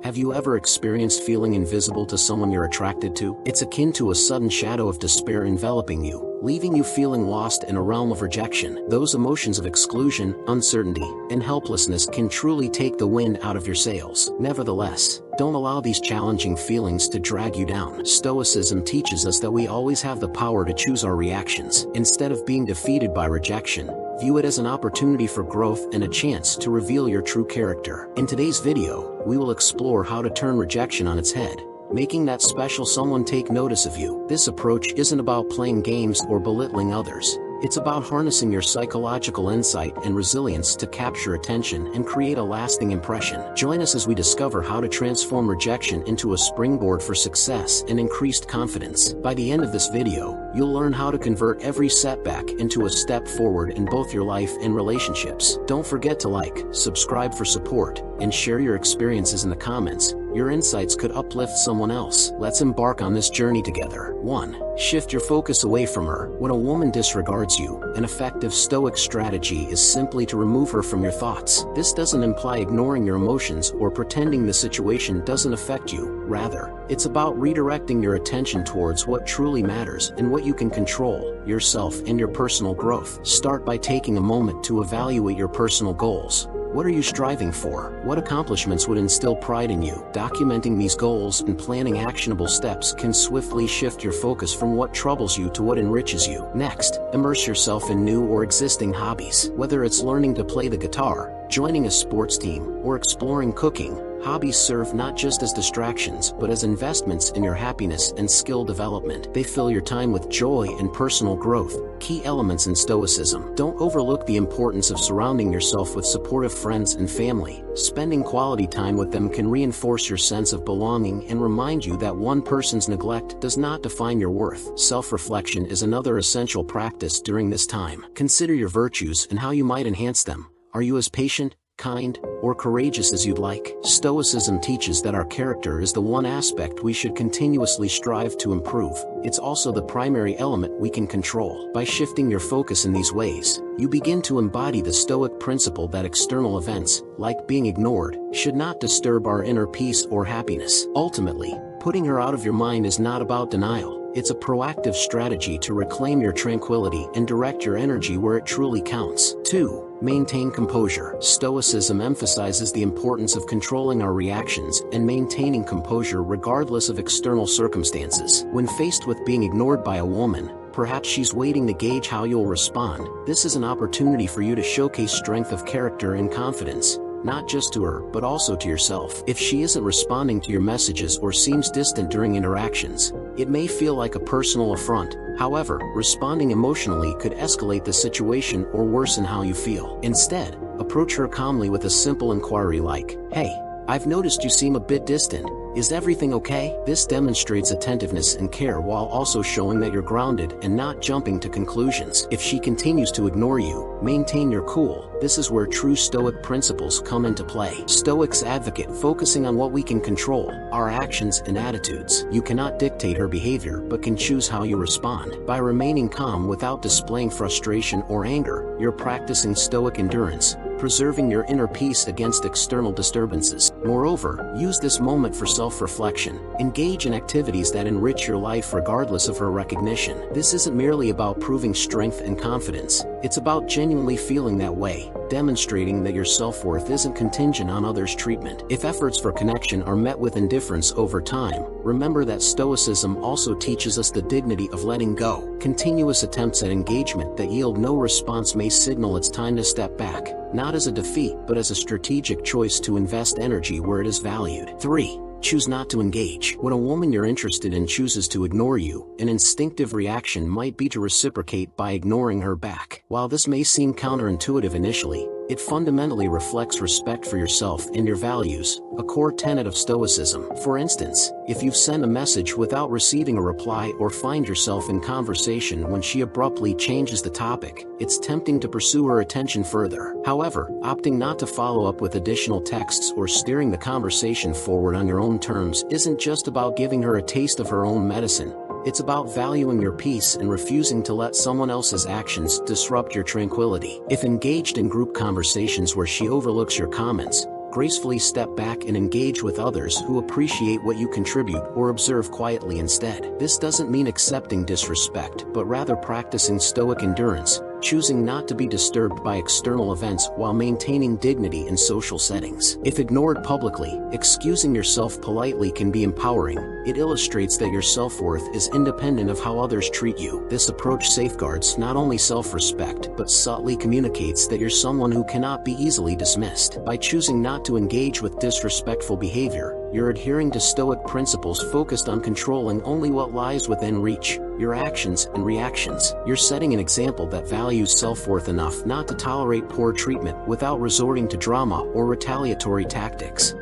Have you ever experienced feeling invisible to someone you're attracted to? It's akin to a sudden shadow of despair enveloping you, leaving you feeling lost in a realm of rejection. Those emotions of exclusion, uncertainty, and helplessness can truly take the wind out of your sails. Nevertheless, don't allow these challenging feelings to drag you down. Stoicism teaches us that we always have the power to choose our reactions. Instead of being defeated by rejection, view it as an opportunity for growth and a chance to reveal your true character. In today's video, we will explore how to turn rejection on its head, making that special someone take notice of you. This approach isn't about playing games or belittling others. It's about harnessing your psychological insight and resilience to capture attention and create a lasting impression. Join us as we discover how to transform rejection into a springboard for success and increased confidence. By the end of this video, you'll learn how to convert every setback into a step forward in both your life and relationships. Don't forget to like, subscribe for support, and share your experiences in the comments. Your insights could uplift someone else. Let's embark on this journey together. 1. Shift your focus away from her. When a woman disregards you, an effective stoic strategy is simply to remove her from your thoughts. This doesn't imply ignoring your emotions or pretending the situation doesn't affect you. Rather, it's about redirecting your attention towards what truly matters and what you can control, yourself and your personal growth. Start by taking a moment to evaluate your personal goals. What are you striving for? What accomplishments would instill pride in you? Documenting these goals and planning actionable steps can swiftly shift your focus from what troubles you to what enriches you. Next, immerse yourself in new or existing hobbies. Whether it's learning to play the guitar, joining a sports team, or exploring cooking, hobbies serve not just as distractions but as investments in your happiness and skill development. They fill your time with joy and personal growth, key elements in Stoicism. Don't overlook the importance of surrounding yourself with supportive friends and family. Spending quality time with them can reinforce your sense of belonging and remind you that one person's neglect does not define your worth. Self-reflection is another essential practice during this time. Consider your virtues and how you might enhance them. Are you as patient, kind, or courageous as you'd like? Stoicism teaches that our character is the one aspect we should continuously strive to improve. It's also the primary element we can control. By shifting your focus in these ways, you begin to embody the Stoic principle that external events, like being ignored, should not disturb our inner peace or happiness. Ultimately, putting her out of your mind is not about denial. It's a proactive strategy to reclaim your tranquility and direct your energy where it truly counts. 2. Maintain composure. Stoicism emphasizes the importance of controlling our reactions and maintaining composure regardless of external circumstances. When faced with being ignored by a woman, perhaps she's waiting to gauge how you'll respond. This is an opportunity for you to showcase strength of character and confidence, not just to her, but also to yourself. If she isn't responding to your messages or seems distant during interactions, it may feel like a personal affront. However, responding emotionally could escalate the situation or worsen how you feel. Instead, approach her calmly with a simple inquiry like, "Hey, I've noticed you seem a bit distant. Is everything okay?" This demonstrates attentiveness and care while also showing that you're grounded and not jumping to conclusions. If she continues to ignore you, maintain your cool. This is where true Stoic principles come into play. Stoics advocate focusing on what we can control, our actions and attitudes. You cannot dictate her behavior but can choose how you respond. By remaining calm without displaying frustration or anger, you're practicing Stoic endurance, preserving your inner peace against external disturbances. Moreover, use this moment for self-reflection. Engage in activities that enrich your life regardless of her recognition. This isn't merely about proving strength and confidence. It's about genuinely feeling that way, demonstrating that your self-worth isn't contingent on others' treatment. If efforts for connection are met with indifference over time, remember that Stoicism also teaches us the dignity of letting go. Continuous attempts at engagement that yield no response may signal it's time to step back, not as a defeat but as a strategic choice to invest energy where it is valued. 3. Choose not to engage. When a woman you're interested in chooses to ignore you, an instinctive reaction might be to reciprocate by ignoring her back. While this may seem counterintuitive initially, it fundamentally reflects respect for yourself and your values, a core tenet of Stoicism. For instance, if you've sent a message without receiving a reply or find yourself in conversation when she abruptly changes the topic, it's tempting to pursue her attention further. However, opting not to follow up with additional texts or steering the conversation forward on your own terms isn't just about giving her a taste of her own medicine. It's about valuing your peace and refusing to let someone else's actions disrupt your tranquility. If engaged in group conversations where she overlooks your comments, Gracefully step back and engage with others who appreciate what you contribute or observe quietly instead. This doesn't mean accepting disrespect, but rather practicing stoic endurance, choosing not to be disturbed by external events while maintaining dignity in social settings. If ignored publicly, excusing yourself politely can be empowering. It illustrates that your self-worth is independent of how others treat you. This approach safeguards not only self-respect, but subtly communicates that you're someone who cannot be easily dismissed. By choosing not to engage with disrespectful behavior, you're adhering to Stoic principles focused on controlling only what lies within reach, your actions and reactions. You're setting an example that values self-worth enough not to tolerate poor treatment without resorting to drama or retaliatory tactics.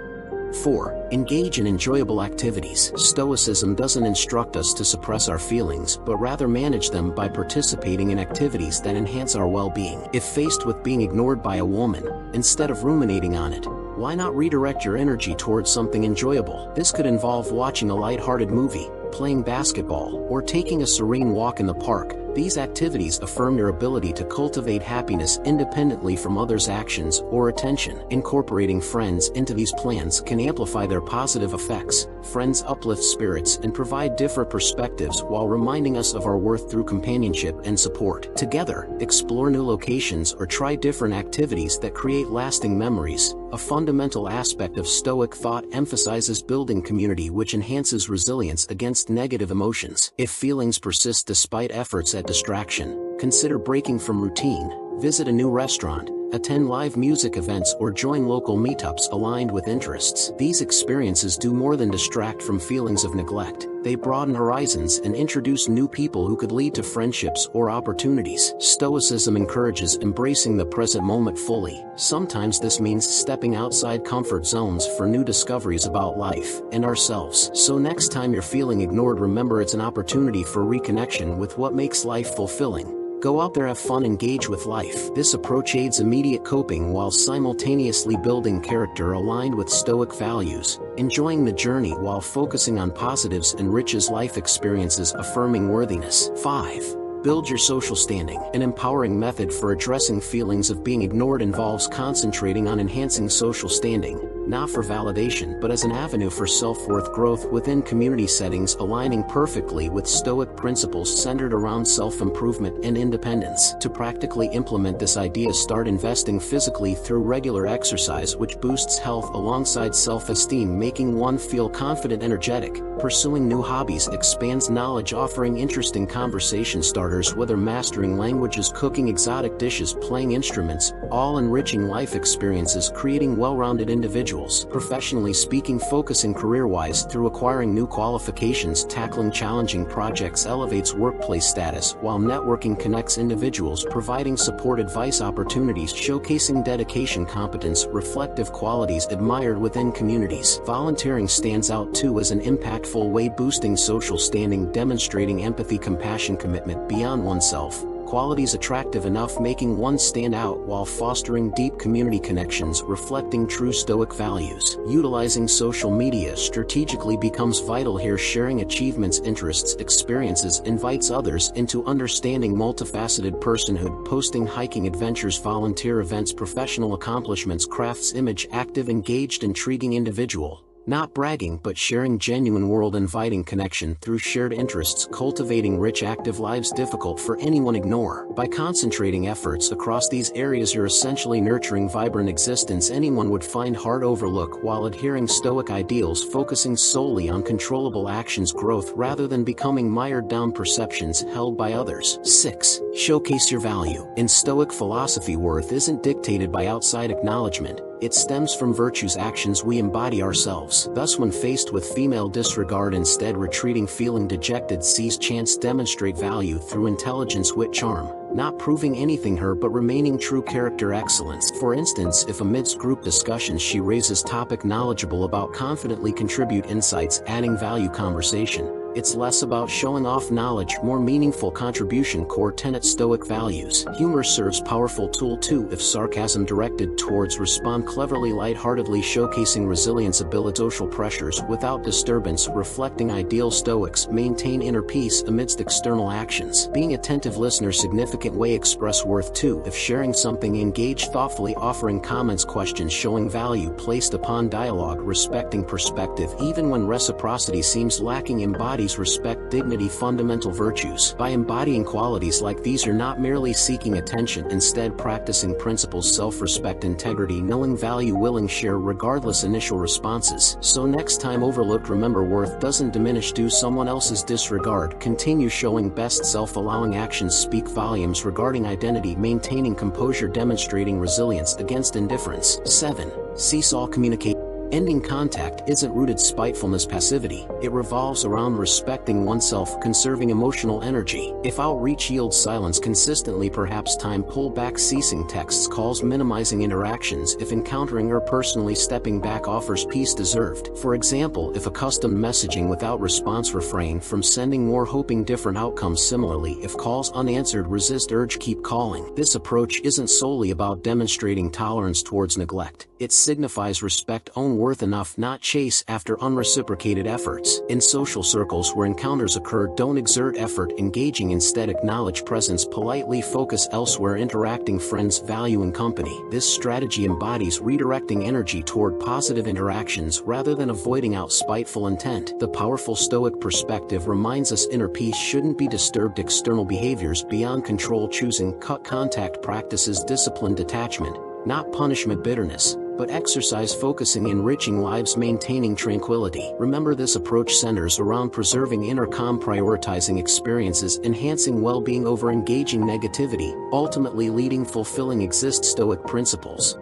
4. Engage in enjoyable activities. Stoicism doesn't instruct us to suppress our feelings, but rather manage them by participating in activities that enhance our well-being. If faced with being ignored by a woman, instead of ruminating on it, why not redirect your energy towards something enjoyable? This could involve watching a light-hearted movie, playing basketball, or taking a serene walk in the park. These activities affirm your ability to cultivate happiness independently from others' actions or attention. Incorporating friends into these plans can amplify their positive effects. Friends uplift spirits and provide different perspectives while reminding us of our worth through companionship and support. Together, explore new locations or try different activities that create lasting memories. A fundamental aspect of Stoic thought emphasizes building community, which enhances resilience against negative emotions. If feelings persist despite efforts at distraction, consider breaking from routine, visit a new restaurant, attend live music events, or join local meetups aligned with interests. These experiences do more than distract from feelings of neglect. They broaden horizons and introduce new people who could lead to friendships or opportunities. Stoicism encourages embracing the present moment fully. Sometimes this means stepping outside comfort zones for new discoveries about life and ourselves. So next time you're feeling ignored, remember it's an opportunity for reconnection with what makes life fulfilling. Go out there, have fun, engage with life. This approach aids immediate coping while simultaneously building character aligned with Stoic values. Enjoying the journey while focusing on positives enriches life experiences, affirming worthiness. 5. Build your social standing. An empowering method for addressing feelings of being ignored involves concentrating on enhancing social standing, not for validation but as an avenue for self-worth growth within community settings, aligning perfectly with Stoic principles centered around self-improvement and independence. To practically implement this idea, start investing physically through regular exercise, which boosts health alongside self-esteem, making one feel confident, energetic. Pursuing new hobbies expands knowledge, offering interesting conversation starters, whether mastering languages, cooking exotic dishes, playing instruments, all enriching life experiences, creating well-rounded individuals. Professionally speaking, focusing career-wise through acquiring new qualifications, tackling challenging projects elevates workplace status, while networking connects individuals, providing support, advice, opportunities, showcasing dedication, competence, reflective qualities admired within communities. Volunteering stands out too as an impactful way, boosting social standing, demonstrating empathy, compassion, commitment beyond oneself. Qualities attractive enough, making one stand out while fostering deep community connections, reflecting true Stoic values. Utilizing social media strategically becomes vital here. Sharing achievements, interests, experiences invites others into understanding multifaceted personhood. Posting hiking adventures, volunteer events, professional accomplishments crafts image active, engaged, intriguing individual. Not bragging but sharing genuine world, inviting connection through shared interests, cultivating rich active lives difficult for anyone to ignore. By concentrating efforts across these areas, you're essentially nurturing vibrant existence anyone would find hard to overlook while adhering Stoic ideals, focusing solely on controllable actions, growth rather than becoming mired down perceptions held by others. 6. Showcase your value. In Stoic philosophy, worth isn't dictated by outside acknowledgement. It stems from virtues, actions we embody ourselves. Thus, when faced with female disregard, instead retreating, feeling dejected, seize chance, demonstrate value through intelligence, wit, charm, not proving anything her but remaining true, character excellence. For instance, if amidst group discussions she raises topic knowledgeable about, confidently contribute insights, adding value conversation, It's less about showing off knowledge, more meaningful contribution. Core tenet Stoic values. Humor serves powerful tool too if sarcasm directed towards respond cleverly lightheartedly showcasing resilience ability social pressures without disturbance reflecting ideal Stoics maintain inner peace amidst external actions. Being attentive listener significant way express worth too if sharing something engage thoughtfully offering comments questions showing value placed upon dialogue respecting perspective even when reciprocity seems lacking embodies respect dignity fundamental virtues. By embodying qualities like these you're not merely seeking attention instead practicing principles self-respect integrity knowing value willing share regardless initial responses. So next time overlooked remember worth doesn't diminish due someone else's disregard continue showing best self allowing actions speak volumes regarding identity maintaining composure demonstrating resilience against indifference. 7. Seesaw communication. Ending contact isn't rooted spitefulness passivity, it revolves around respecting oneself conserving emotional energy. If outreach yields silence consistently perhaps time pull back ceasing texts calls minimizing interactions if encountering or personally stepping back offers peace deserved. For example if accustomed messaging without response refrain from sending more hoping different outcomes similarly if calls unanswered resist urge keep calling. This approach isn't solely about demonstrating tolerance towards neglect, it signifies respect own worth enough not chase after unreciprocated efforts. In social circles where encounters occur don't exert effort engaging instead acknowledge presence politely focus elsewhere interacting friends valuing company. This strategy embodies redirecting energy toward positive interactions rather than avoiding out spiteful intent. The powerful Stoic perspective reminds us inner peace shouldn't be disturbed external behaviors beyond control choosing cut contact practices disciplined detachment, not punishment bitterness, but exercise focusing enriching lives maintaining tranquility. Remember this approach centers around preserving inner calm prioritizing experiences enhancing well-being over engaging negativity, ultimately leading fulfilling exist Stoic principles.